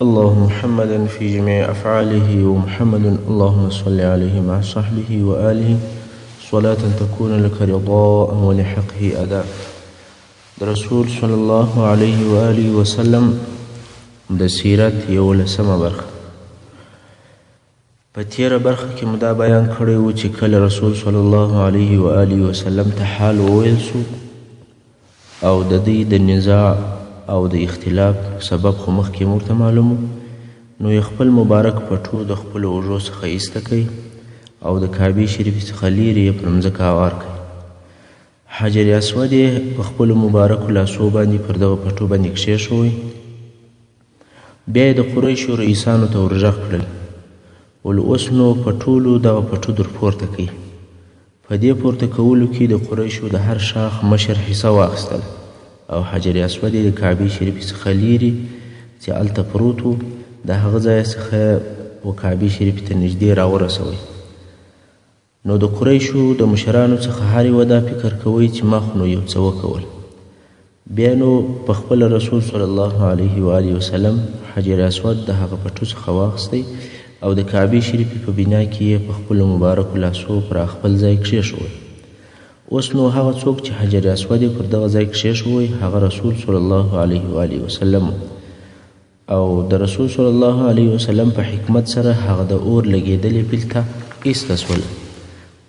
اللهم محمدا في جميع أفعاله ومحمد اللهم صل عليه مع صحبه وآله صلاة تكون لك رضاء ولحقه أداء. رسول صلى الله عليه وآله وسلم د سیرت 11مه برخه. په تیره برخه کې مو دا بیان کړی و چې کله رسول صلی الله علیه و آله وسلم ته حال وویل سو او د دوی د نزاع او د اختلاف سبب خو مخکې موږ ته معلوم نو یې خپل مبارک پټو د خپلو اوږو څخه ایسته کوي او د کعبې شریفې څخه لیرې یې پر مځکه هوار کوي. حجر اسود یې په خپلو مبارکو لاسو باندې پر دغه پټو باندې کښېښوی. بیا یې د قریشو رئیسانو ته ورغږ کړل ول اوس نو په ټولو دغه پټو در پورته کوي. په دې پورته کولو کې د قریشو د هر شاخ مشر حصه واخیستل او حجر اسود یې د کعبې شریفې څخه لیرې چې هلته پروت و د هغه ځای څخه و کعبې شریفې ته نږدې راورسوئ. نو د قریشو د مشرانو څخه هر یوه دا فکر کوئ چې ما خو نو یو څه وکول. بیا نو په خپله رسول صلی الله علیه و آله وسلم حجر اسود د هغه پټو څخه واخیستی او د کعبې شریفې په بنا کې یې په خپلو مبارکو لاسو پر خپل ځای کښېښوی. اوس نو هغه څوک چې حجر اسود یې پر دغه ځای کښېښوی هغه رسول صلی الله علیه و آله وسلم او د رسول صلی الله علیه وسلم په حکمت سره هغه د اور لګېدلې پیل ته ایسته سول.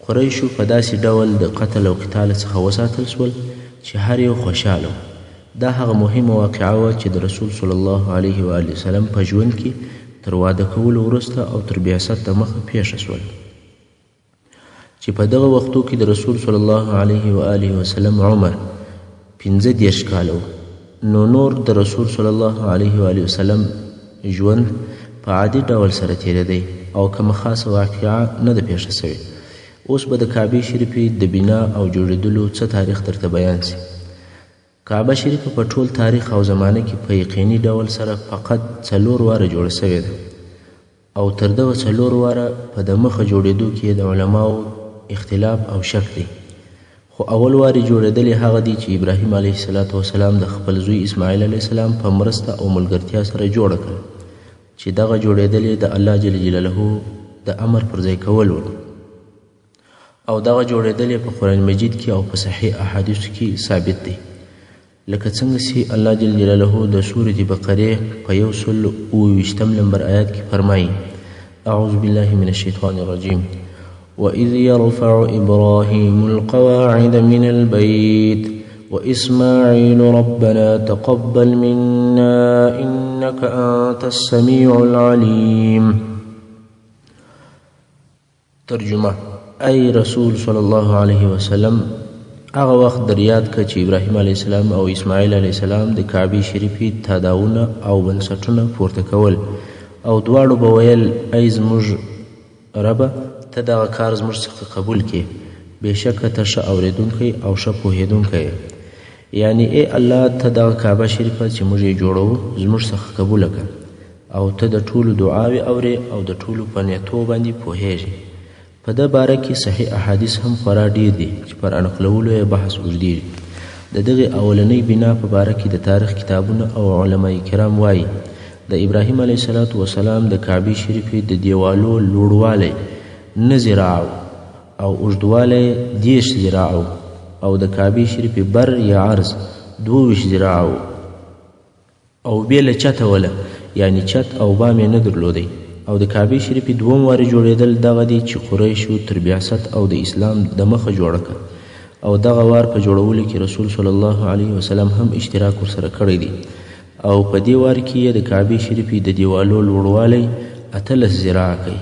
قریشو په داسې ډول د قتل او قتال څخه وساتل سول چې هر یو خوشحاله و. دا هغه مهمه واقعه وه چې د رسول صلی الله علیه و آله وسلم په ژوند کې تر واده کولو وروسته او تر بعثت دمخه پیښه سول چې په دغه وختو کې د رسول صلی الله علیه و آله وسلم عمر 15 کاله و. نو نور د رسول صلی الله علیه و آله وسلم ژوند په عادي ډول سره تیریدی او کومه خاصه واقعه نه ده پیښه سوې. اوس به د کعبې شریفې د بنا او جوړېدلو څه تاریخ درته بیان سي. کعبه شریفه په ټول تاریخ او زمانه کې په یقیني ډول سره فقط 4 واره جوړه سوې ده او تر دغه 4 واره په د مخه جوړېدو کې د علماو اختلاف او شک دی. خو اول وارې جوړېدلې هغه دی چې ابراهیم علیه السلام د خپل زوی اسماعیل علیه السلام په مرسته او ملګرتیا سره جوړه کړه چې دغه جوړېدلې د الله جل جلاله د امر پر ځای کول و او دغه جوړېدلې په قرآن مجید کې او په صحیح احادیثو کې ثابت دی. لکه څنګه چې الله جل جلاله د سورة بقرې په 127 نمبر آیات کې فرمایي اعوذ بالله من الشیطان الرجیم وَإِذْ يَرْفَعُ إِبْرَاهِيمُ الْقَوَاعِدَ مِنَ الْبَيْتِ وَإِسْمَاعِيلُ رَبَّنَا تَقَبَّلْ مِنَّا إِنَّكَ أَنْتَ السَّمِيعُ الْعَلِيمُ. ترجمه: ای رسول صلی الله علیه وسلم هغه وخت در یاد که چې ابراهیم علیه السلام او اسماعیل علیه السلام د کعبې شریفې تاداونه او بنسټونه پورته کول او دواړو به ویل ای زموږ ربه ته دغه کار زموږ څخه قبول کړې. بېشکه ته ښه اورېدونکی او ښه پوهېدونکی یې. یعنې ای الله ته دغه کعبه شریفه چې موږ یې جوړوو زموږ څخه قبوله کړه او ته د ټولو دعاوې اورې او د ټولو په نیتو باندې پوهېږې. په ده باره کې صحیح احادیث هم خورا ډیر دي چې پر انقلولو یې بحث اوږدېږي. د دغې اولنۍ بنا په باره کې د تاریخ کتابونه او علماء کرام وایي د ابراهیم علیه السلام د کعبې شریفې د دیوالو لوړوالی 9 ذراع او اوږدوالی 10 ذراع او د کعبې شریفې بر یا عرض 22 ذراع او بې له چته وله یعنی چت او بام یې نه درلودی. او د کعبې شریفې دوم وارې جوړېدل دغه دی چې قریشو تر بعثت او د اسلام د مخه جوړه کړه او دغه وار په جوړولو کې رسول صلی الله علیه وسلم هم اشتراک ورسره کړی دی او په دې وار کې یې د کعبې شریفې د دیوالو لوړوالی 18 ذراع کوي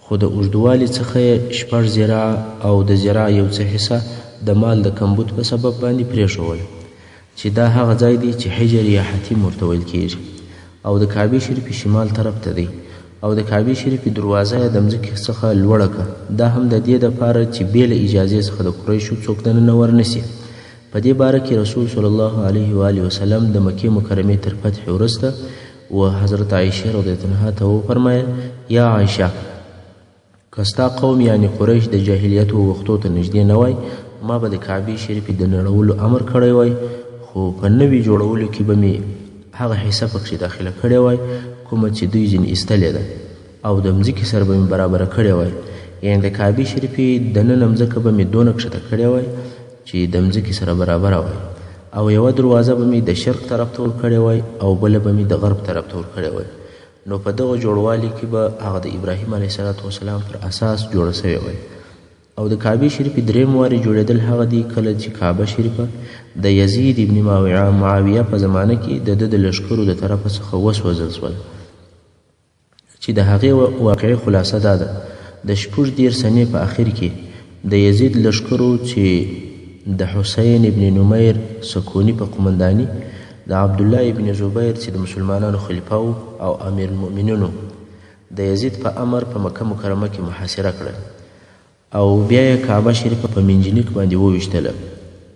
خو د اوږدوالي څخه یې 6 ذراع او د ذراع یو څه حصه د مال د کمبود په سبب باندې پرېښول چې دا هغه ځای دی چې حجر یا حتیم ورته ویل کېږي او د کعبې شریفې شمال طرف ته دی او د کعبې شریفې دروازه یې د مځکې څخه لوړه کړه. دا هم د دې دپاره چې بې له اجازې څخه د قریشو څوک دننه ورنسي. په دې باره کې رسول صلی الله علیه و آله وسلم د مکې مکرمې تر فتح وروسته و حضرت عایشه رضی الله عنها ته وفرمایل یا عایشه که ستا قوم یعنی قریش د جاهلیت وختو ته نږدې نه وای ما به د کعبې شریفې د نړولو امر کړی وای خو په نوي جوړولو کې به مې هغه حصه پکې داخله کړې وای کومه چې دوی ځینې ایستلې ده او د مځکې سره به مې برابره کړې وای، یعنې د کعبې شریفې دننه مځکه به مې دونه کښته کړې وای چې د مځکې سره برابره وای، او یوه دروازه به مې د شرق طرف ته ورکړې وای او بله به مې د غرب طرف ته ورکړې وای. نو په دغه جوړوالي کې به هغه د ابراهیم علیه السلام پر اساس جوړه سوې وای. او د کعبې شریفې درېیم وارې جوړېدل هغه دی کله چې کعبه شریفه د یزید ابن معاویه په زمانه کې د ده د لښکرو د طرفه څخه وسوځل شول، چې د هغې واقعي خلاصه دا ده د 14 سنې په اخر کې د یزید لښکرو چې د حسین ابن نمیر سکونی په قمنداني، د عبدالله ابن زبیر چې د مسلمانانو خلیفه او امیر المؤمنینو د یزید په امر په مکه مکرمه کې محاصره کړل او بیا یې کعبه شریفه په منجنیک باندې وویشتله.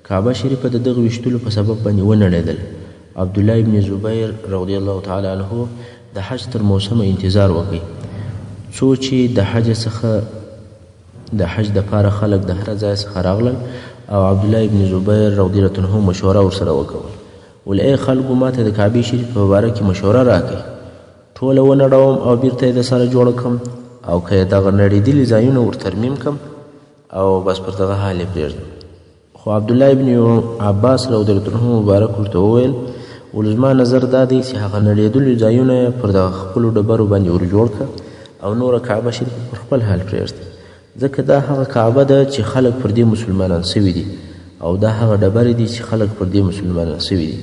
کعبه شریفه د دغه ویشتلو په سبب باندې ونړېدل. عبدالله ابن زبیر رضی الله تعالی عنه د حج تر موسمه انتظار وکړ څو چې د حج څخه د حج دپاره خلک د هر ځای څخه راغلل او عبدالله ابن زبیر رضی الله عنه مشوره ورسره وکول، ول ای خلکو ماته د کعبې شریف په باره کې مشوره راکړئ، ټوله ونړوم او بیرته یې د سره جوړه کړم او که یې دغه نړېدلي ځایونه ورترمیم کړم او بس پر دغه حال یې پرېږدم. خو عبدالله ابن عباس رضی الله عنه مبارک ورته وویل ول زما نظر دا دی چې هغه نړېدلي ځایونه یې پر دغه خپلو ډبرو باندې ور جوړ کړه او نوره کعبه شریف پر خپل حال پرېږده، ځکه دا هغه کعبه ده چې خلک پر دې مسلمانان سوي دي او دا هغه ډبرې دي چې خلک پر دې مسلمانان سوي دي،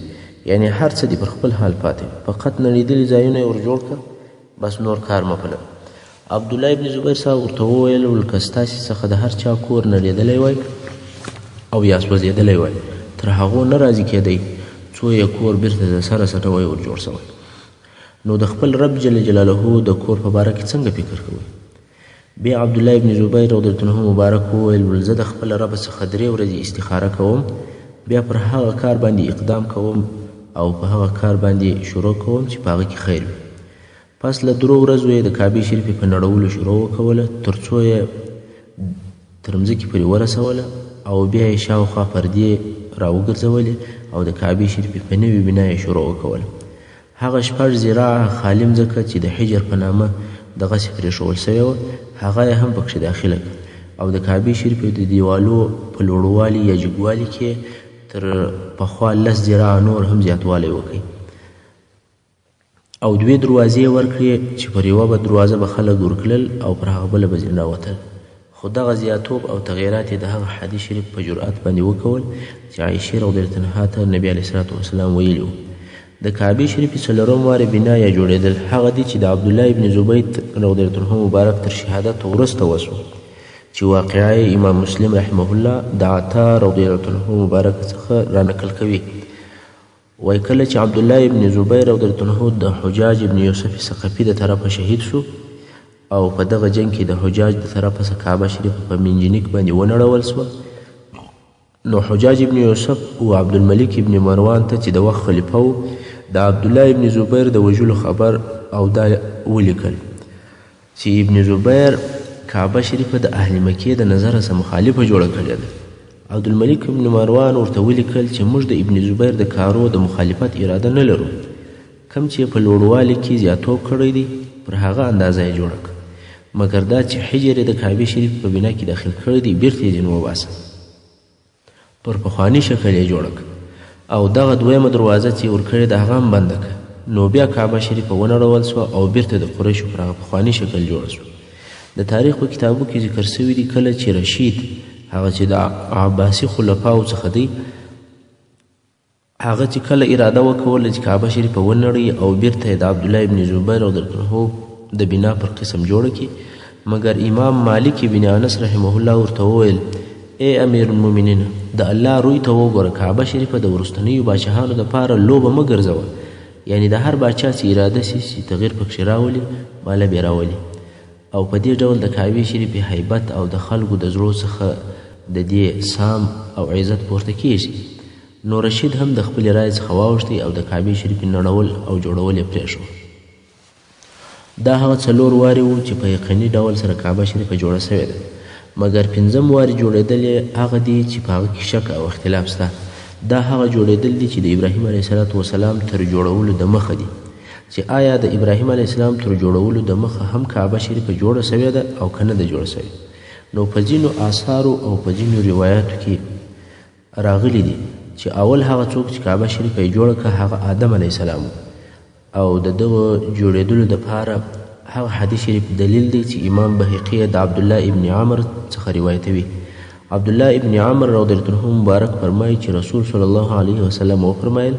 یعنی هر څه دي پر خپل حال پاتې، فقط نړېدلي ځایونه یې ور جوړ کړه، بس نور کار مه پله. عبدالله ابن زبیر صاحب ورته وویل ول که ستاسې څخه د هر چا کور نړېدلی وای او یا سوځېدلی وای تر هغو نه راضي کېدی څو یې کور بیرته د سره سټوی ور جوړ سوی، نو د خپل رب جل جلاله د کور په باره کې څنګه فکر کوئ؟ بیا عبدالله ابن زبیر رضی الله عنه مبارک وویل ول زه د خپل رب څخه 3 ورځې استخاره کوم، بیا پر هغه کار باندې اقدام کوم او په هغه کار باندې شروع کوم چې په هغه کې خیر وي. پس له 3 ورځو یې د کعبې شریفې په نړولو شروع وکوله تر څو یې تر مځکې پورې ورسوله او بیا یې شاوخوا پردې راوګرځولې او د کعبې شریفې په نوې بنا یې شروع وکوله. هغه 6 ذراعه خالي مځکه چې د حجر په نامه دغسې پرېښول سوې وه هغه یې هم پکښې داخله کړه او د کعبې شریفې د دیوالو په لوړوالي یا جګوالي کې تر پخوا 10 ذراعه نور هم زیاتوالی وکړي او 2 دروازې ورکړې چې پر یوه به دروازه به خلک ورکړل او پر هغه بله به ځیناوتل. خو دغه زیاتوب او تغییرات یې د هغه حدیث شریف په جرأت باندې وکول چې عایشې رضی الله عنها ته نبي علیه السلام ویلي وو. د کعبې شریفې 4م وارې بنا یا جوړېدل هغه دی چې د عبدالله ابن زبیر رضی الله عنه مبارک تر شهادت وروسته وسو، چې واقعه امام مسلم رحمه الله د عطا رضی الله عنه مبارک څخه رانقل کوي. وای کله چې عبدالله ابن زبیر رضی الله عنه د حجاج ابن یوسف ثقفي د طرفه شهید شو او په دغه جنگ کې د حجاج د طرفه څخه کعبه شریف په منجنیک باندې ونړول سوه، نو حجاج ابن یوسف او عبدالملک ابن مروان ته چې د وخت خلیفه و د عبدالله ابن زبیر د وژلو خبر او دا ولیکل چې ابن زبیر کعبه شریفه د اهل مکې د نظره سره مخالفه جوړه کړې ده. عبدالملک ابن مروان ورته ولیکل چې موږ د ابن زبیر د کارو د مخالفت اراده نه لرو، کم چې په لوړوالي کې زیاتوب کړی دی پر هغه اندازه یې جوړه کړه، مګر دا چې حجر یې د کعبې شریف په بنا کې داخل کړی دی بیرته یې ځینې وباسه، پر پخواني شکل یې جوړه کړه او دغه 2مه دروازه چې یې ورکړې ده هغه هم بنده کړه. نو بیا کعبه شریفه ونړول سوه او بیرته د قریشو پر هغه پخواني شکل جوړه سوه. د تاریخ په کتابو کې ذکر سوي دي کله چې رشید هغه چې د عباسي خلفاو څخه دی هغه چې کله اراده وکوله چې کعبه شریفه ونړوي او بیرته یې د عبدالله ابن زبیر رضی الله عنه د بنا پر قسم جوړه کړي، مګر امام مالک ابن انس رحمه الله ورته وویل ای امیر المؤمنین د الله روی ته وګوره، کعبه شریفه د وروستنیو باچاهانو دپاره لوبه مه ګرځوه، یعنی د هر باچا چې اراده سي چې تغییر پکښې راولي ماله بې راولي او په دې ډول د کعبې شریفې هیبت او د خلکو د زړو څخه د دې سام او عزت پورته کیږي. نو رشید هم د خپلې رایې څخه واوښتی او د کعبې شریفې نړول او جوړول یې پرېښود. دا هغه 4 وارې وو چې په یقیني ډول سره کعبه شریفه جوړه سوې ده، مګر 5م وارې جوړېدل یې هغه دی چې په هغه کې شک او اختلاف شته. دا هغه جوړېدل دي چې د ابراهیم علیه السلام تر جوړولو د مخه دي، چې آیا د ابراهیم علیه السلام تر جوړولو د مخه هم کعبه شریفه جوړه سوې ده او که نه ده جوړه سوې. نو په ځینو آثارو او په ځینو روایاتو کې راغلی دي چې اول هغه څوک چې کعبه شریفه یې جوړه کړه هغه آدم علیه السلام او د دغه جوړېدلو دپاره هغه حدیث شریف دلیل دی چې امام بهقي د عبدالله ابن عمر څخه روایتوي. عبدالله ابن عمر رضی الله عنه مبارک فرمایي چې رسول صلی الله علیه وسلم وفرمایل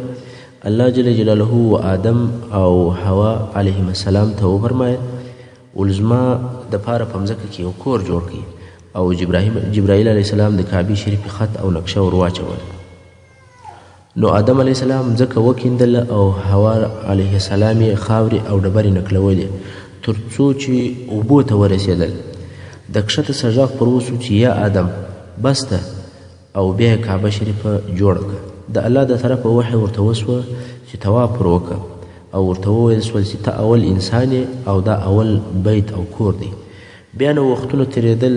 الله جل جلاله و آدم او حوا علیهم السلام ته وفرمایل ولزما دپاره په مځکه کې یو کور جوړ کړي او جبرائیل علیه السلام د کعبې شریفې خط او نقشه ور واچول. نو آدم علیه السلام ځکه وکیندله او حوا علیه السلام یې خاورې او ډبرې نقلولې تر څو چې اوبو ته ورسېدل. د کښته سر غږ پر وسو چې یا آدم بس ده او بیا یې کعبه شریفه جوړه کړه. د الله د طرفه وحی ورته وسوه چې طواف پر وکړه او ورته وویل سول چې ته اول انسان او دا اول بیت او کور دی. بیا نو وختونه تېرېدل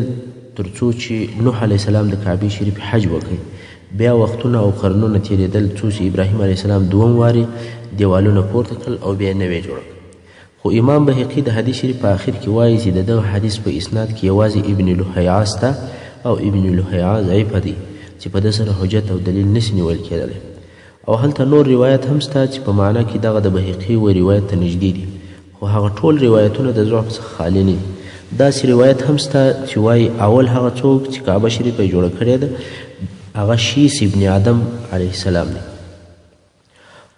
تر څو چې نوح علیه السلام د کعبې شریفې حج وکړي. بیا وختونه او قرنونه تېرېدل څو چې ابراهیم علیه السلام دوم وارې دیوالونه پورته کړل او بیا نوې جوړه کړه. خو امام بهقي د حدیث شریف په آخر کې وایي چې د دغه حدیث په اسناد کې یوازې ابن لهیعه شته او ابن لهیعه ضعیفه دی چې په ده سره حجت او دلیل نشي نیول کېدلی. او هلته نور روایت هم شته چې په معنا کې دغه د بهقي و روایت ته نږدې دي خو هغه ټول روایتونه د ضعف څخه خالي نه دي. داسې روایت هم شته چې وایي اول هغه څوک چې کعبه شریفه یې جوړه کړې ده هغه شیس ابن آدم علیه السلام دی.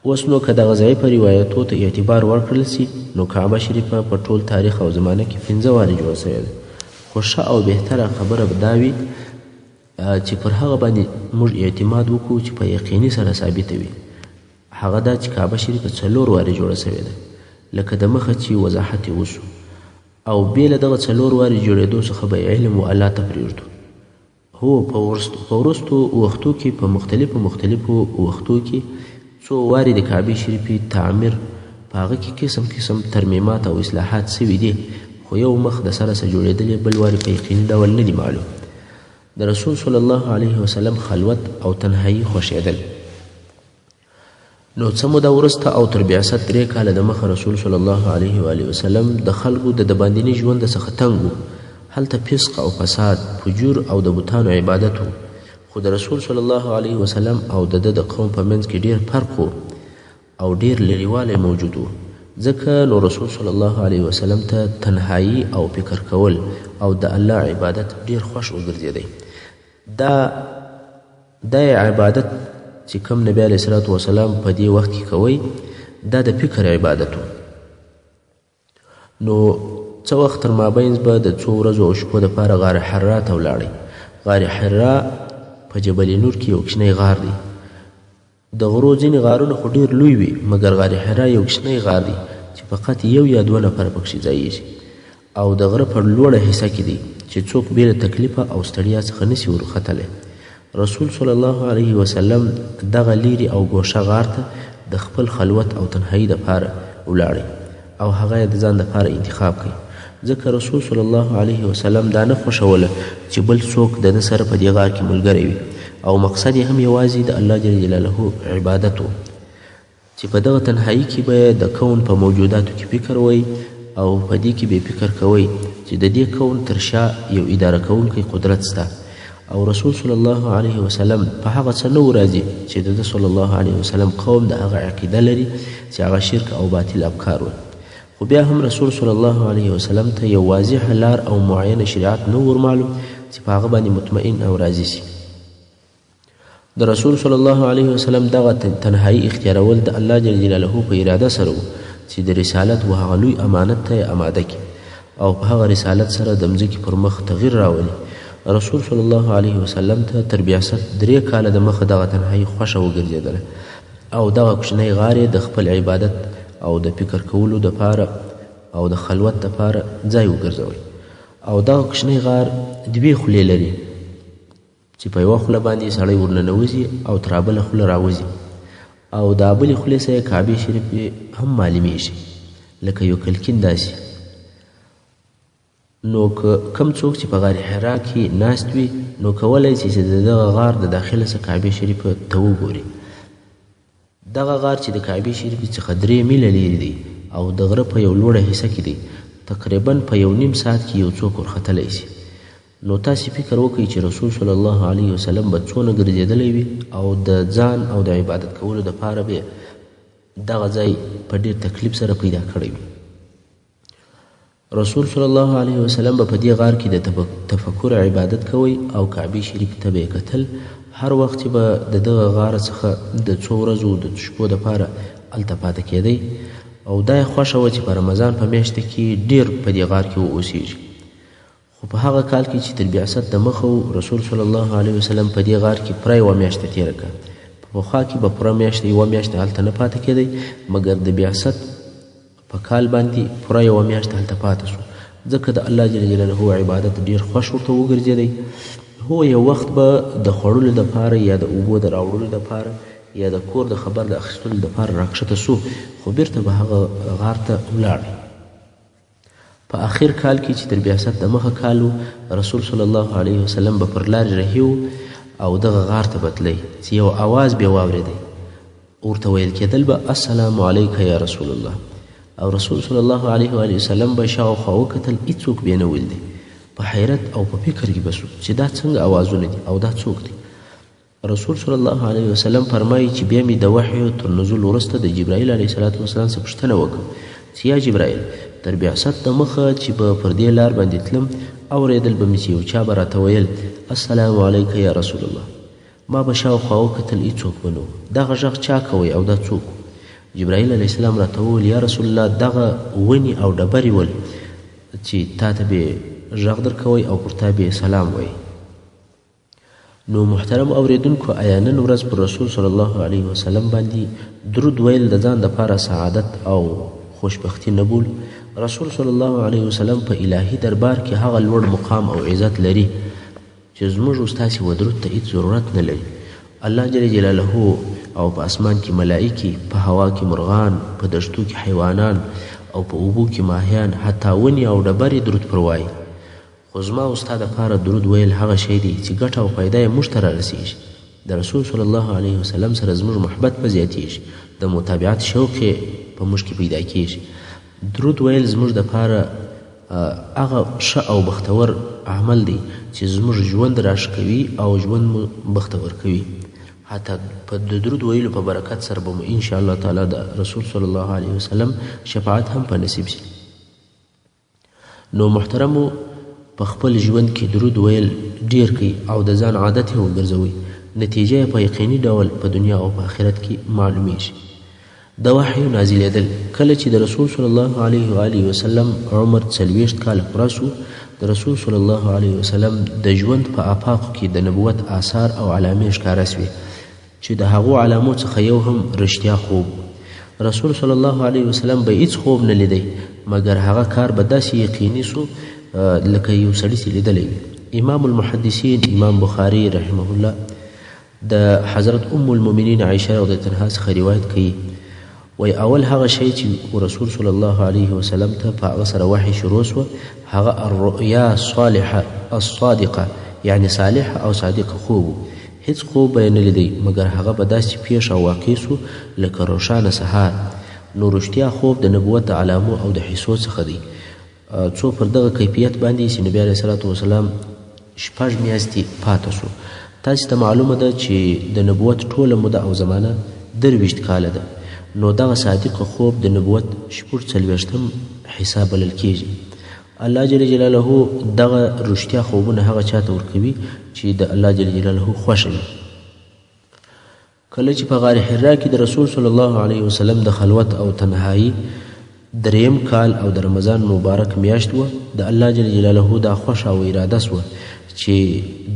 اوس نو که دغه ضعیفه روایتو ته اعتبار ورکړل سي نو کعبه شریفه په ټول تاریخ او زمانه کې 15 وارې جوړه سوې ده. خو ښه او بهتره خبره به دا وي چې پر هغه باندې موږ اعتماد وکړو چې په یقیني سره ثابته وي. هغه دا چې کعبه شریفه 4 وارې جوړه سوې ده لکه د مخه چې وضاحت یې وسو او بې له دغه 4 وارې جوړېدو څخه به علم و الله ته پرېږدو. هو په وروستو وختو کې په مختلفو وختو کې څو وارې د کعبې شریفې تعمیر په هغه کې قسم ترمیمات او اصلاحات سوي دي خو یو مخ د سره سره جوړېدلې بل وارې په یقیني ډول نه دي معلوم. د رسول صلی الله علیه وسلم خلوت او تنهایی خوښېدل. نو څه موده وروسته او تر بعثت 3 کاله د مخه رسول صلی الله علیه و وسلم د خلکو د باندیني ژوند څخه تنګ و. هلته فسق او فساد، فجور او د بتانو عبادت و. خو د رسول صلی الله علیه وسلم او د قوم په منځ کې ډیر فرق و او ډیر لرېوالی موجود و. ځکه نو رسول صلی الله علیه وسلم ته تنهایی او فکر کول او د الله عبادت ډیر خوښ وګرځېدی. دا عبادت چې کوم نبی علیه الصلاة وسلام په دې وخت کې کوي دا د فکر عبادت و. نو څه وخت تر مابینځ به د څو ورځو او شپو دپاره غار حرا ته ولاړی. غار حرا په جبل نور کې یو کوچنی غار دی. د غرو ځینې غارونه خو ډېر لوی وي مګر غار حرا یو کوچنی غار دی چې فقط 1 یا 2 نفره پکښې ځایېږي او د غره په لوړه حصه کې دی چې څوک بې له تکلیفه او ستړیا څخه نسي ورختلی. رسول صلی الله علیه وسلم دغه لیرې او ګوشه غار ته د خپل خلوت او تنهایی دپاره ولاړی او هغه یې د ځان دپاره انتخاب کړي. ځکه رسول صلی الله علیه وسلم دا نه خوښوله چې بل څوک د ده سره په دې غار کې ملګری وي او مقصد یې هم یوازې د الله جل جلاله عبادت و چې په دغه تنهایی کې به د کون په موجوداتو کې فکر وی او په دې کې به فکر کوئ چې د دې کون تر شا یو اداره کوونکی قدرت شته او رسول صلی الله علیه وسلم په هغه څه نه راځي چې د صلی الله علیه وسلم قوم د هغه عقیده لري چې هغه شرک او باطل افکار و. خو بیا هم رسول صلی الله علیه وسلم ته یو واضح لار او معینه شریعت نه ور معلوم چې په هغه باندې مطمئن او راضي شي. د رسول صلی الله علیه وسلم دغه تنهایی اختیارول د الله جل جلاله په اراده سره و چې د رسالت و هغه لوی امانت ته اماده کړي او په هغه رسالت سره د مځکې پر مخ تغییر راولي. رسول صلی الله علیه وسلم ته تر بعثت 3 کاله د مخه دغه تنهایی خوښه وګرځېدله او دغه کوچنی غار د خپل عبادت او د فکر کولو دپاره او د خلوت دپاره ځای وګرځوئ. او دغه کوچنی غار 2 خولې لري چې په یوه خوله باندې سړی ورننوځي او تر بله خوله راوځي او دا بلې خولې سره کعبې شریفې هم معلومیږي لکه یو کلکین داسې. نو که کم څوک چې په غار حرا کې ناست وي نو کولی شي چې د دغه غار د داخله څخه کعبې شریفه ته وګوري. دغه غار چې د کعبې شریفې څخه 3 میله لرې دی او د غره په یو لوړه حصه کې دی، تقریبا په 1.5 ساعت کې یو څوک ورختلی شي. نو تاسې فکر وکړئ چې رسول صلی الله علیه وسلم به څونه ګرځېدلی وي او د ځان او د عبادت کولو دپاره به دغه ځای په ډېر تکلیف سره پیدا کړی وي. رسول صلی الله علیه وسلم به په دې غار کې د تفکر عبادت کوي او کعبې شریف ته به یې کتل. هر وخت چې به د دغه غار څخه د څو ورځو د شپو دپاره هلته پاته کېدی او دا یې خوښه وه چې په رمضان په میاشته کې ډېر په دې غار کې واوسېږي. خو په هغه کال کې چې تر بعثت د مخه رسول صلی الله علیه وسلم په دې غار کې پوره 1 میاشته تېره کړه. په پخوا کې به پوره میاشته 1 میاشته هلته نه پاته کېدی، مګر د بعثت په کال باندې پوره 1 میاشته هلته پاته شو، ځکه د الله جل جلاله عبادت ډېر خوښ ورته وګرځېدی. هو یو وخت به د خوړلو دپاره یا د اوبو د راوړلو دپاره یا د کور د خبر د اخیستلو دپاره راکښته سو، خو بیرته به هغه غار ته ولاړ. په آخر کال کې چې تر بعثت د مخه کال رسول صلی الله علیه وسلم به پر لارې رهي او دغه غار ته بتلی چې یو اواز بیا واورېدی، ورته ویل کېدل به السلام علیک یا رسول الله، او رسول صلی الله علیه و وسلم به شاوخوا وکتل، هېڅوک بې نه ولیدی. په حیرت او په فکر کې به سو چې دا څنګه اوازونه دي او دا څوک دی. رسول صلی الله علیه وسلم فرمایي چې بیا مې د وحی تر نزول وروسته د جبرائیل علیه السلام څخه پوښتنه وکړه چې یا جبرائیل، تر بعثت د مخه چې به پر دې لار باندې تلم اورېدل به مې چې یو چا به راته ویل السلام علیک یا رسول الله. ما به شاوخوا وکتل، هېڅوک به نه و. دغه غږ چا کوی او دا څوک و؟ جبرائیل علیه السلام راته وویل یا رسول الله، دغه ونې او ډبرې ول چې تا ته به غږ درکوی او پر تا به سلام وایي. نو محترم اوریدونکو، آیا نن ورځ پر رسول صلی الله علیه وسلم باندې درود ویل د ځان دپاره سعادت او خوشبختي نه بول؟ رسول صلی الله علیه وسلم په الهي دربار کې هغه لوړ مقام او عزت لري چې زموږ او ستاسې و درود ته هېڅ ضرورت نه لري. الله جل جلاله او په اسمان کې ملائکې، په هوا کې مرغان، په دشتو کې حیوانان او په اوبو کې ماهیان، حتی ونې او ډبرې درود پر وایي. خو زما او ستا دپاره درود ویل هغه شی دی چې ګټه او فایده یې موږ ته رارسېږي. د رسول صلی الله علیه وسلم سره زموږ محبت به زیاتېږي، د متابعت شوق یې په موږ کې پیدا کېږي. درود ویل زموږ دپاره هغه ښه او بختور عمل دی چې زموږ ژوند راښه کوي او ژوند مو بختور کوي. حتی په د درود ویلو په برکت سره به مو انشاءالله تعالی د رسول صلی الله علیه وسلم شفاعت هم په نصیب شي. نو محترمو، په خپل ژوند کې درود ویل ډیر کړئ او د ځان عادت یې وګرځوئ. نتیجه یې په یقیني ډول په دنیا او په آخرت کې معلومیږي. د وحی نازلېدل: کله چې د رسول صلی الله علیه و آله وسلم عمر 40 کاله پوره سو، د رسول صلی الله علیه وسلم د ژوند په آفاقو کې د نبوت آثار او علامې ښکاره سوې چې د هغو علامو څخه یو هم رښتیا خوب. رسول صلی الله علیه وسلم به هیڅ خوب نه لیدی، مګر هغه کار به داسې یقیني سو لکه یو سړي چې لیدلی وي. امام المحدثین امام بخاري رحمه الله د حضرت ام المؤمنین عایشه رضی الله عنها څخه روایت کوي، وی اول هغه شی چې رسول صلی الله علیه وسلم ته په هغه سره وحی شروع سوه هغه الرؤیا الصالحه الصادقه، یعنی صالح او صادق خوب. هیڅ خوب به یې نه لیدی، مګر هغه به داسې پیښ او واقع سو لکه روښانه سهار. نو رښتیا خوب د نبوت د علامو او د حصو څخه دی. څو پر دغه کیفیت باندې چې نبی علیه الصلاة وسلام 6 میاشتې پاته سو. تاسې ته معلومه ده چې د نبوت ټوله موده او زمانه 23 کاله ده. نو دغه صادق خوب د نبوت 40 حصه بلل کېږي. الله جل جلاله دغه رښتیا خوبونه هغه چاته ورکوي چې د الله جل جلاله خوښه وي. کله چې په غار حرا کې د رسول صلی الله علیه وسلم د خلوت او تنهایی 3 کال او د رمضان مبارک میاشت وه، د الله جل جلاله دا خوښه او اراده سوه چې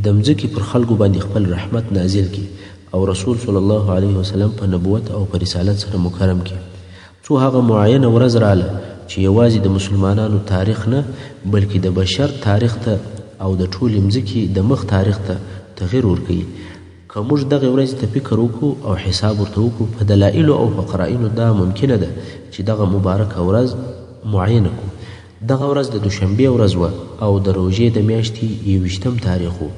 د مځکې پر خلکو باندې خپل رحمت نازل کړي او رسول صلی الله علیه وسلم په نبوت او په رسالت سره مکرم کړي. څو هغه معینه ورځ راله چې یوازې د مسلمانانو تاریخ نه بلکې د بشر تاریخ ته او د ټولې مځکې د مخ تاریخ ته تغیر ورکوي. که موږ دغه ورځې ته فکر وکړو او حساب ورته وکړو، په دلایلو او په قرائنو دا ممکنه ده چې دغه مبارکه ورځ معینه کړو. دغه ورځ د دوشنبې ورځ وه او د روژې د میاشتې 21 تاریخ و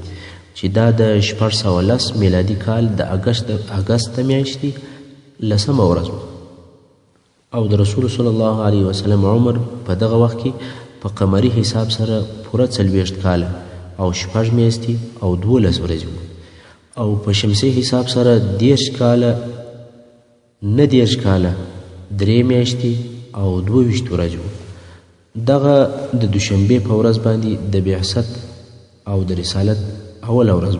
چې دا د 1410 میلادي کال د اګست د میاشتې 10مه ورځ وه. او د رسول صلی الله علیه وسلم عمر په دغه وخت کې په قمري حساب سره پوره 40 کاله او 6 میاشتې او 12 ورځې او په شمسي حساب سره 10 کاله 19 کاله 3 میاشتې او 22 ورځې دغه د دوشنبه په ورځ باندې د بعثت او د رسالت اوله ورځ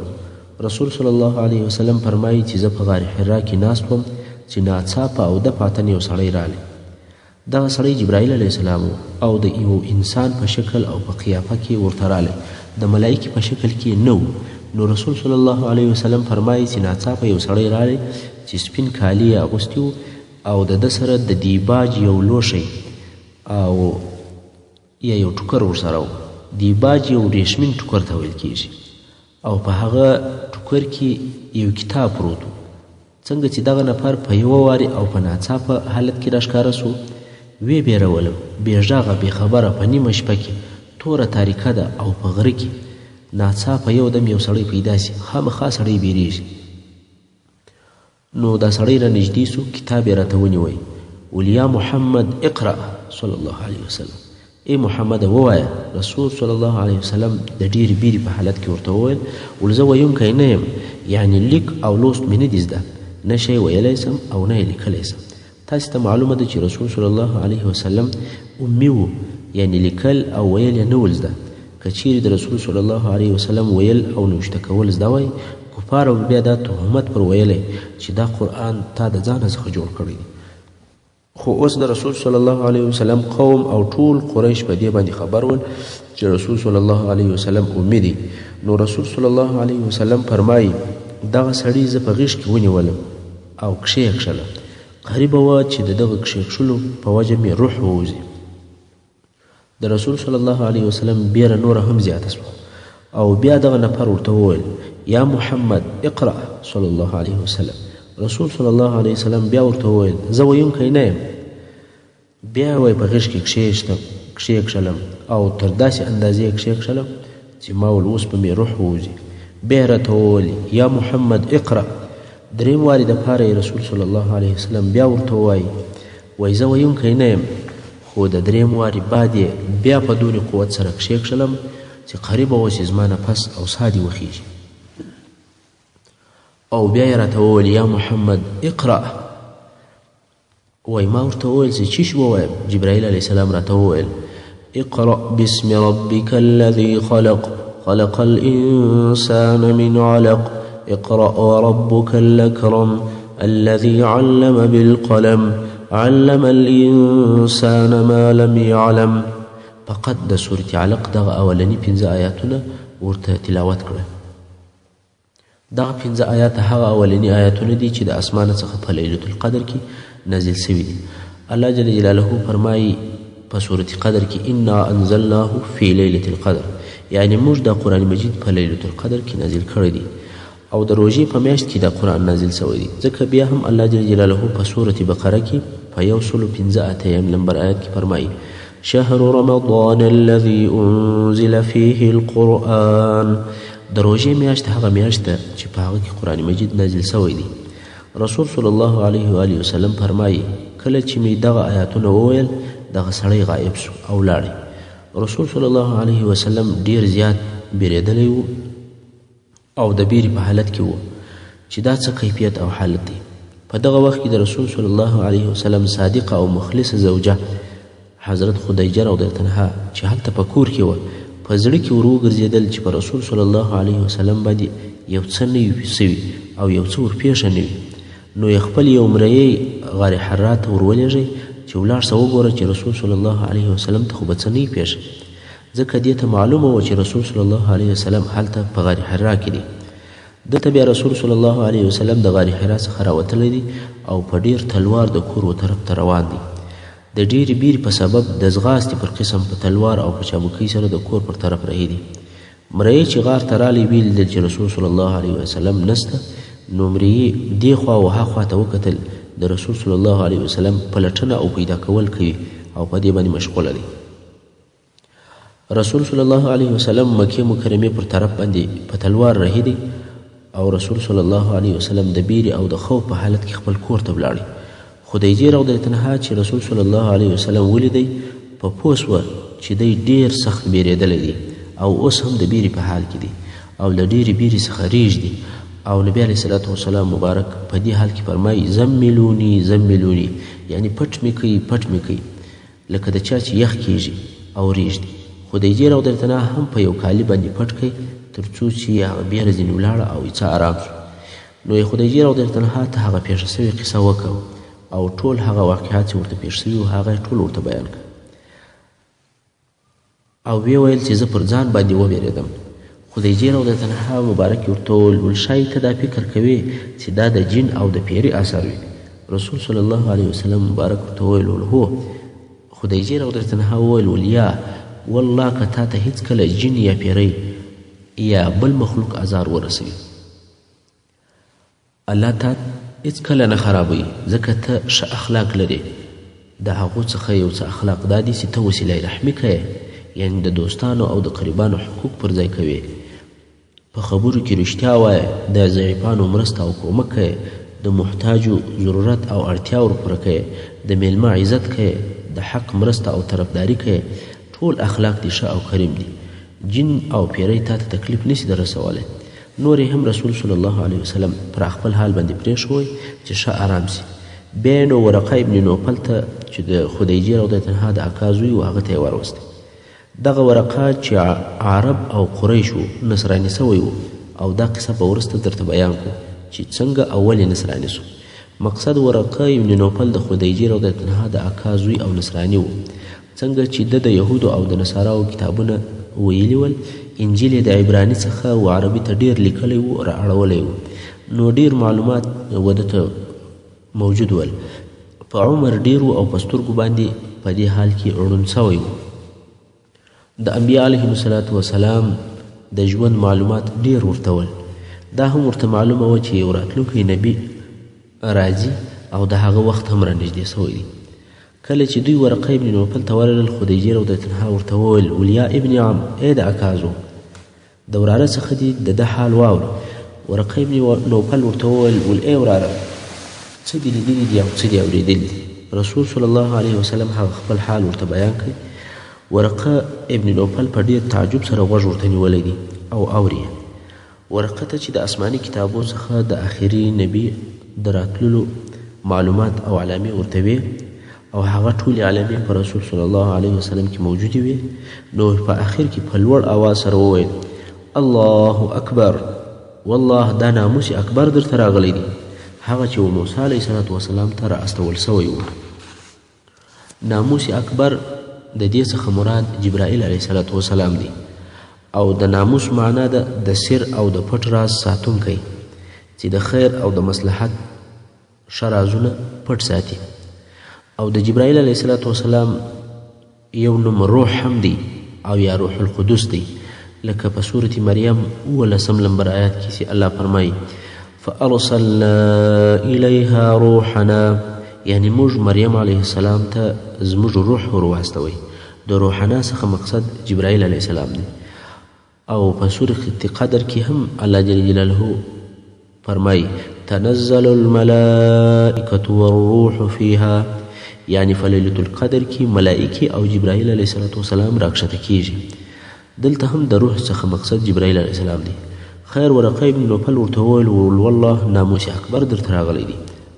رسول صلی الله علیه وسلم فرمایي چې زه په غار حرا کې ناست وم چې ناڅاپه او د پاتن یو سړی رالی دغه سړی جبرائیل علیه السلام او د یو انسان په شکل او په قیافه کې ورته رالی د ملایکې په شکل کې نه نو رسول صلی الله علیه وسلم فرمایي چې ناڅاپه یو سړی رالی چې سپین کالي یې اغوستي او د ده سره د دیباج یو لوښی او یا یو ټوکر ورسره و دیباج یو ریشمین ټوکر ته ویل کیږي او په هغه ټوکر کې یو کتاب پروت و څنګه چې دغه نفر په یوه وارې او په ناڅاپه حالت کې راښکاره سو ویې بیرولم بې غږه بې خبره په نیمه شپه کې توره تاریکه ده او په غره کې ناڅاپه یو دم یو سړی پیدا سي خامخا سړی بیریږي نو دا سړی را نږدې سو کتاب یې راته ونیوی ویل یا محمد اقرأ صلی الله علیه وسلم ای محمد ووایه رسول صلی الله علیه وسلم د ډېرې بیرې په حالت کې ورته وویل ول زه ویونکی نه یم یعنې لیک او لوست مې نه دي زده نه شی ویلی سم او نه یې لیکلی سم تاسې ته معلومه ده چې رسول صلی الله علیه وسلم امي و یعنې لیکل او ویل یې نه ول زده که چیرې د رسول صلی الله علیه وسلم ویل او نوشته کول زده وای کفارو بیا دا تهمت پر ویلی چې دا قرآن تا د ځانه څخه جوړ کړی دی خو اوس د رسول صلی الله علیه وسلم قوم او ټول قریش په دې باندې خبر ول چې رسول صلی الله علیه وسلم امي دی نو رسول صلی الله علیه وسلم فرمایي دغه سړي زه په غیږ کې ونیولم او کښېښلم قریبه وه چې د دغه کښېښلو په وجه مې روح ووځي د رسول صلی الله علیه وسلم بیره نوره هم زیاته سوه او بیا دغه نفر ورته وویل یا محمد اقرأ صلی الله علیه وسلم رسول صلی الله علیه وسلم بیا ورته وویل زه ویونکی نه یم بیا وی په غیږ کې کښېښلم او تر داسې اندازې یې کښېښلم چې ما ول اوس به مې روح ووځي بیا یې راته وویل یا محمد اقرأ دریم وارې دپاره یې رسول صلی الله علیه وسلم بیا ورته ووایي وایي زه ویونکی نه یم خو د دریم وارې بعد یې بیا په دونې قوت سره کښېښلم چې قریبه وه چې زما نفس او سا دې وخیږي او بیا یې راته وویل یا محمد اقرأ وایي ما ورته وویل چې چی شو ووایم جبرائیل علیه السلام راته وویل اقرأ باسم ربك الذي خلق خلق الإنسان من علق اقرأ وربك الأكرم الذي علم بالقلم علم الإنسان ما لم يعلم فقط د سورة علق دغه اولنی 15 آیاتونه ورته تلاوت کړه دغه 15 آیات هغه اولنی آیاتونه دي چې د اسمانه څخه په لیلة القدر کې نازل شوي دي الله جل جلاله فرمایي په سورة قدر کې انا انزلناه فی لیلة القدر یعنی موږ د قرآن مجید په لیلة القدر کې نازل کړی دی او د روژې په میاشت کې د قرآن نازل شوی دی ځکه بیا هم الله جل جلاله په سورة بقره کې په 115 نمبر آیت کې فرمایي شهر رمضان الذي انزل فيه القرآن د روژې میاشت هغه میاشت ده چې په هغه کې قرآن مجید نازل شوی دی رسول صلی الله علیه و آله وسلم فرمایي کله چې مې دغه آیاتونه وویل دغه سړی غایب سو او لاړی رسول صلی الله علیه وسلم ډیر زیات بیریدلی و او د بیرې په حالت کې و چې دا څه کیفیت او حالت دی په دغه وخت کې د رسول صلی الله علیه وسلم صادقه او مخلصه زوجه حضرت خدیجه رضی الله عنها چې هلته په کور کې وه په زړه کې ور وګرځېدل چې په رسول صلی الله علیه وسلم باندې یو څه نه وي سوي او یو څه ورپېښه نه وي نو یې خپل یو مریی غار حرا ته ور ولېږئ چې ولاړ شه وګوره چې رسول صلی الله علیه وسلم ته خو به څه نه وي پېښه ځکه دې ته معلومه وه چې رسول صلی الله علیه وسلم هلته په غار حرا کې دی دلته بیا رسول صلی الله علیه وسلم د غار حرا څخه راوتلی دی او په ډیر تلوار د کور و طرف ته روان دی د ډېرې بیرې په سبب د ځغاستې پر قسم په تلوار او په چابکۍ سره د کور پر طرف رهي دی مریی چې غار ته رالی ویې لیدل چې رسول صلی الله علیه وسلم نسته نو مریی دې خوا او ها خوا ته وکتل د رسول صلی الله علیه وسلم پلټنه او پیدا کول کوي او په دې باندې مشغوله دی رسول صلی الله علیه وسلم مکې مکرمې پر طرف باندې په تلوار رهي دی او رسول صلی الله علیه وسلم د بیرې او د خوف په حالت کې خپل کور ته ولاړی خدیجې رضی الله عنها چې رسول صلی الله علیه وسلم ولیدی په پوه سوه چې دی ډېر سخت بیرېدلی دی او اوس هم د بیرې په حال کې دی او له ډېرې بیرې څخه ریږدي او نبی علیه صلات وسلام مبارک په دې حال کې فرمایي زملوني زملوني یعنی پټ مې کوي پټ مې کوي لکه د چا چې یخ کیږي او ریږدي. خدیجې رضی الله عنها هم په یو کالي باندې پټ کړئ تر څو چې هغه بېره ځینې ولاړه او څه آرام شو. نو یې خدیجې رضی الله عنها ته هغه پېښه سوې قصه وکړه او ټول هغه واقعات چې ورته پېښ سوي وو هغه یې ټول ورته بیان کړه او ویې ویل چې زه پر ځان باندې وبېرېدم. خدیجې رضی الله عنها مبارک ورته وویل ښایي ته دا فکر کوې چې دا د جن او د پیري اثر وي. رسول صلی الله علیه وسلم مبارک ورته وویل هو. خدیجې رضی الله عنها وویل یا والله که تا ته هېڅکله جن یا پیری یا بل مخلوق ازار ورسوي الله تا هېڅکله نه خرابوي ځکه ته ښه اخلاق لرې. د هغو څخه یو څه اخلاق دا دي چې ته وسیله رحمي کوې یعنی د دوستانو او د قریبانو حقوق پر ځای کوې په خبرو کې رښتیا وایه د ضعیفانو مرسته او کومک کوې د محتاجو ضرورت او اړتیا ورپوره کوې د میلمه عزت کوې د حق مرسته او طرفداري کوې ټول اخلاق دي ښه او کریم دي. جن او پیری تا ته تکلیف نشي در رسولی. نور هم رسول صلی الله علیه وسلم پر خپل حال باندې پرېښوی چې ښه آرام سي. بیا نو ورقه ابن نوفل ته چې د خدیجې رضی الله عنها د اکا زوی و هغه ته یې وروستی. دغه ورقه چې عرب او قریش و نصراني سوی و او دا قصه به وروسته درته بیان کړو چې څنګه اول یې نصراني سو. مقصد ورقه ابن نوفل د خدیجې رضی الله عنها د اکا زوی او نصراني و. څنګه چې د یهودو او د نصاراو کتابونه ویلي ول انجیل د عبراني څخه و عربي ته ډېر لیکلی و رااړولی و نو ډېر معلومات وده ته موجود ول. په عمر ډېر و او په سترګو باندې په دې حال کې ړوند سوی و. د انبیا علیهم السلام د ژوند معلومات ډېر ورته ول. دا هم ورته معلومه وه چې یو راتلونکی نبي راځي او د هغه وخت هم رانږدې سوی دی. کله چې دوی ورقه ابن نوفل ته ورغلل خدیجې رضی الله عنها ورته وویل ولیا ابن عم ای د اکا زوم د وراره څخه دې د ده حال واوره. ورقه ابن نوفل ورته وویل ول ای وراره څه دې لیدلي دي او څه دې اورېدلي دي. رسول صلی الله علیه وسلم هغه خپل حال ورته بیان کړی. ورقه ابن نوفل په ډېر تعجب سره غوږ ورته نیولی دی او اوري. ورقه ته چې د آسماني کتابو څخه د آخري نبي د راتللو معلومات او علامې ورته وې او هغه ټولې علامې په رسول صلی الله علیه وسلم کې موجودې وې نو په آخر کې په لوړ آواز سره وویل الله اکبر والله دا ناموس اکبر درته راغلی دی هغه چې موسی علیه السلام ته رااستول سوی و. ناموس اکبر د دې څخه مراد جبرائیل علیه السلام دی او د ناموس معنا ده د سر او د پټ راز ساتونکی چې د خیر او د مصلحت ښه رازونه پټ ساتي. او د جبرائیل علیه السلام یو نوم روح هم دی او یا روح القدس دی لکه په سورة مریم 19 نمبر آیات کې چې الله فرمایي فارسلنا الیها روحنا یعنی موږ مریم علیه السلام ته زموږ روح ور واستوی. د روحنا څخه مقصد جبرائیل علیه السلام دی. او په سورة قدر کې هم الله جل جلاله فرمایي تنزل الملائکة والروح فیها یعنی فلیلة القدر کې ملائکې او جبرائیل علیه السلام راکښته کیږي. دلته هم د روح څخه مقصد جبرائیل علیه السلام دی. خیر ورقه ابن نوفل ورته وویل والله ناموس اکبر درته راغلی دی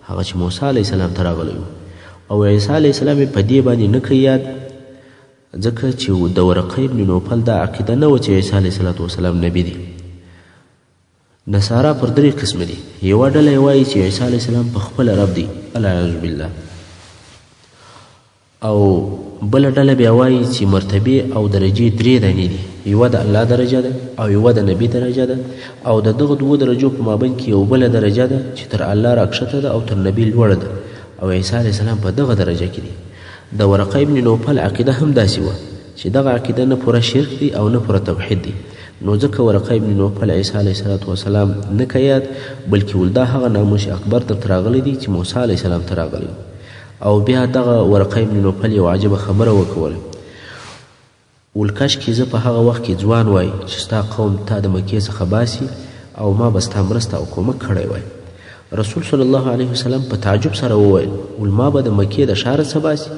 هغه چې موسی علیه السلام ته راغلی و او عیسی علیه السلام یې په دې باندې نه کوي یاد ځکه چې د ورقه ابن نوفل دا عقیده نه وه چې عیسی علیه السلام نبي دی. نصارا پر 3 قسمه دي. یوه ډله یې وایي چې عیسی علیه السلام په خپله رب دی العیاذ بالله او بله ډله بیا وایي چې مرتبې او درجې 3 دانې دي. یوه د الله درجه ده او یوه د نبي درجه ده او د دغه 2 درجو په مابین کې یو بله درجه ده چې تر الله راکښته ده او تر نبي لوړه ده او عیسی علیه السلام په دغه درجه کې دی. د ورقه ابن نوفل عقیده هم داسې وه چې دغه عقیده نه پوره شرک دی او نه پوره توحید دی. نو ځکه ورقه ابن نوفل عیسی علیه السلام نه کوي یاد بلکې ول دا هغه ناموس اکبر درته راغلی دی چې موسی علیه السلام ته راغلی او بیا دغه ورقه ابن نوفل یو عجبه خبره وکوله ول کاشکې زه په هغه وخت کې ځوان وای چې ستا قوم تا د مکې څخه باسي او ما به ستا مرسته او کومک کړی وای. رسول صلی الله علیه وسلم په تعجب سره وویل ما به د مکې د ښاره څه باسي